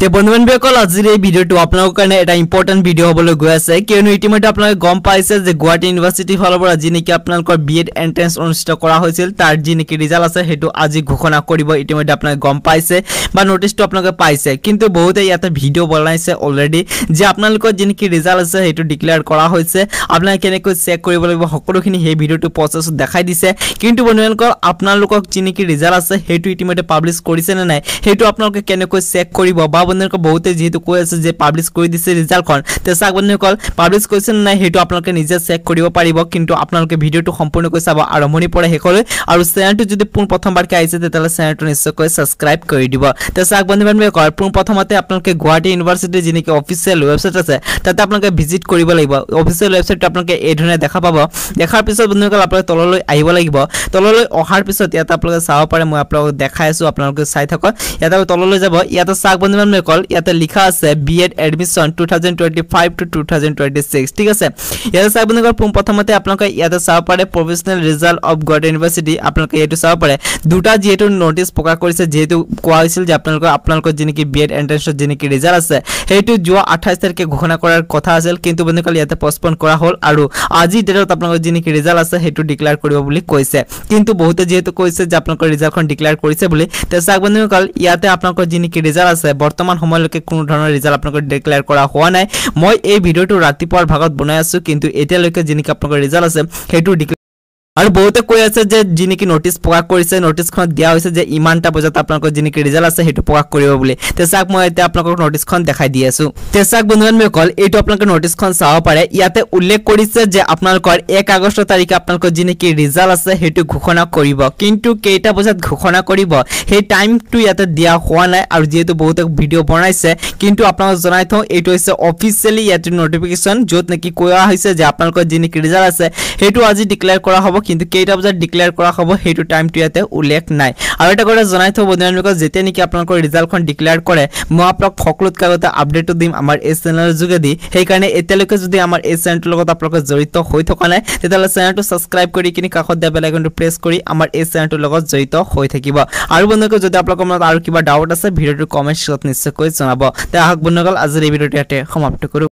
তে বন্ধুবান্ধৱীসকল আজিৰ এই ভিডিঅ'টো আপোনালোকৰ কাৰণে এটা ইম্পৰ্টেন্ট ভিডিঅ' হ'বলৈ গৈ আছে কিয়নো ইতিমধ্যে আপোনালোকে গম পাইছে যে গুৱাহাটী ইউনিভাৰ্চিটিৰ ফালৰ পৰা যি নেকি আপোনালোকৰ বিএড এন্ট্ৰেন্স অনুষ্ঠিত কৰা হৈছিল তাৰ যি নেকি ৰিজাল্ট আছে হেতু আজি ঘোষণা কৰিব ইতিমধ্যে আপোনালোকে গম পাইছে বা নোটিছটো আপোনালোকে পাইছে কিন্তু বহুতে ইয়াতে ভিডিঅ' বনাইছে অলৰেডি যে আপোনালোকৰ যি নেকি ৰিজাল্ট আছে হেতু ডিক্লেয়াৰ কৰা হৈছে আপোনালোকে কেনেকৈ চেক কৰিব লাগিব সকলোখিনি এই ভিডিঅ'টো প্ৰচেছত দেখাই দিছে কিন্তু বন্ধুসকল আপোনালোকক যি নেকি ৰিজাল্ট আছে হেতু ইতিমধ্যে পাবলিশ কৰিছে নে নাই হেতু আপোনালোকে কেনেকৈ চেক কৰিব বা বন্ধুসকল বহুতে যেহেতু কৈ আছে যে পাবলিশ কৰি দিছে ৰিজাল্টখন তে চাক বন্ধুসকল পাবলিশ কৰিছে নে নাই হেতু আপোনালোকে নিজে চেক কৰিব পাৰিব কিন্তু আপোনালোকে ভিডিঅ'টো সম্পূৰ্ণকৈ চাব আৰম্ভণি পৰা শেষলৈ আৰু চেনেলটো যদি পোন প্ৰথমবাৰকৈ আহিছে তেতিয়ালে চেনেলটো নিশ্চয়কৈ সাবস্ক্ৰাইব কৰি দিব তে চাক বন্ধুসকল পোন প্ৰথমতে আপোনালোকে গুৱাহাটী ইউনিভাৰ্চিটি যি নেকি অফিচিয়েল ৱেবছাইট আছে তাতে আপোনালোকে ভিজিট কৰিব লাগিব অফিচিয়েল ৱেবছাইটটো আপোনালোকে এই ধৰণে দেখা পাব দেখাৰ পিছত বন্ধুসকল আপোনালোকে তললৈ আহিব লাগিব তললৈ অহাৰ পিছত ইয়াতে আপোনালোকে চাব পাৰে মই আপোনালোকক দেখাই আছো আপোনালোকে চাই থাকক ইয়াতে তললৈ যাব ইয়াতে চাক বন্ধুসকল ইয়াতে লিখা আছে বিএড এডমিশন 2025 to 2026 ঠিক আছে ইয়াতে চাক বন্ধুসকল পোন প্ৰথমতে আপোনালোকে ইয়াতে চাব পাৰে professional result of Guwahati university আপোনালোকে এটো চাব পাৰে দুটা যেটো নোটিস প্ৰকাশ কৰিছে যেটো কোৱা হৈছিল যে আপোনালোকৰ যিনেকি বিএড এন্ট্ৰেন্সৰ যিনেকি ৰিজাল্ট আছে হেতু যোৱা 28 তাৰিখে ঘোষণা কৰাৰ কথা আছিল কিন্তু বন্ধুসকল ইয়াতে পোষ্টপন কৰা হ'ল আৰু আজি ডেটত আপোনালোকৰ যিনেকি ৰিজাল্ট আছে হেতু ডিক্লেয়াৰ কৰিব বুলি কৈছে কিন্তু বহুতে যেহেতু কৈছে যে আপোনালোকৰ ৰিজাল্টখন ডিক্লেয়াৰ কৰিছে বুলি তে চাক বন্ধুসকল ইয়াতে আপোনালোকৰ যিনেকি ৰিজাল্ট আছে বৰ্তমান সময়লৈকে কোনো ধৰণৰ ৰিজাল্ট আপোনালোকৰ ডিক্লেয়াৰ কৰা হোৱা নাই মই এই ভিডিঅ'টো ৰাতিপুৱাৰ ভাগত বনাই আছো কিন্তু এতিয়ালৈকে যিনেকি আপোনালোকৰ ৰিজাল্ট আছে হেতু আৰু বহুতে কৈ আছে যে যিনেকি নোটিস প্ৰকাশ কৰিছে নোটিসখন দিয়া হৈছে যে ইমানটা বজাত আপোনালোকৰ যিনেকি ৰিজাল্ট আছে হেতু প্ৰকাশ কৰিব বুলি তে চাক মই এতিয়া আপোনালোকক নোটিসখন দেখাই দি আছো তে চাক বন্ধুসকল এইটো আপোনালোকে নোটিসখন চাব পাৰে ইয়াতে উল্লেখ কৰিছে যে আপোনালোকৰ 1 আগষ্ট তাৰিখে আপোনালোকৰ যিনেকি ৰিজাল্ট আছে হেতু ঘোষণা কৰিব কিন্তু কেইটা বজাত ঘোষণা কৰিব সেই টাইমটো ইয়াতে দিয়া হোৱা নাই আৰু যেহেতু বহুতে ভিডিঅ' বনাইছে কিন্তু আপোনালোকক জনাই থওঁ এইটো হৈছে অফিচিয়ালি ইয়াতে নটিফিকেশন যত নেকি কোৱা হৈছে যে আপোনালোকৰ যিনেকি ৰিজাল্ট আছে হেতু আজি ডিক্লেয়াৰ কৰা হ'ব কিন্তু কেইটা বজাত ডিক্লেয়াৰ কৰা হ'ব হেতু টাইমটো ইয়াতে উল্লেখ নাই আৰু এটা কথা জনাই থওঁ বন্ধুসকল যেতিয়া নেকি আপোনালোকৰ ৰিজাল্টখন ডিক্লেয়াৰ কৰে মই আপোনাক সকলোত কাগতে আপডেটটো দিম আমাৰ এই চেনেলৰ যোগেদি সেই কাৰণে এতিয়ালৈকে যদি আমাৰ এই চেনেলটোৰ লগত আপোনালোক জড়িত হৈ থকা নাই তেতিয়ালে চেনেলটো সাবস্ক্ৰাইব কৰি কিনি কাষত দিয়া বেল আইকনটো প্ৰেছ কৰি আমাৰ এই চেনেলটোৰ লগত জড়িত হৈ থাকিব আৰু বন্ধুসকল যদি আপোনালোকৰ মনত আৰু কিবা ডাউট আছে ভিডিঅ'টো কমেন্ট সেকশনত নিশ্চয়কৈ জনাব তে আহক বন্ধুসকল আজিৰ এই ভিডিঅ'টো ইয়াতে সমাপ্ত কৰো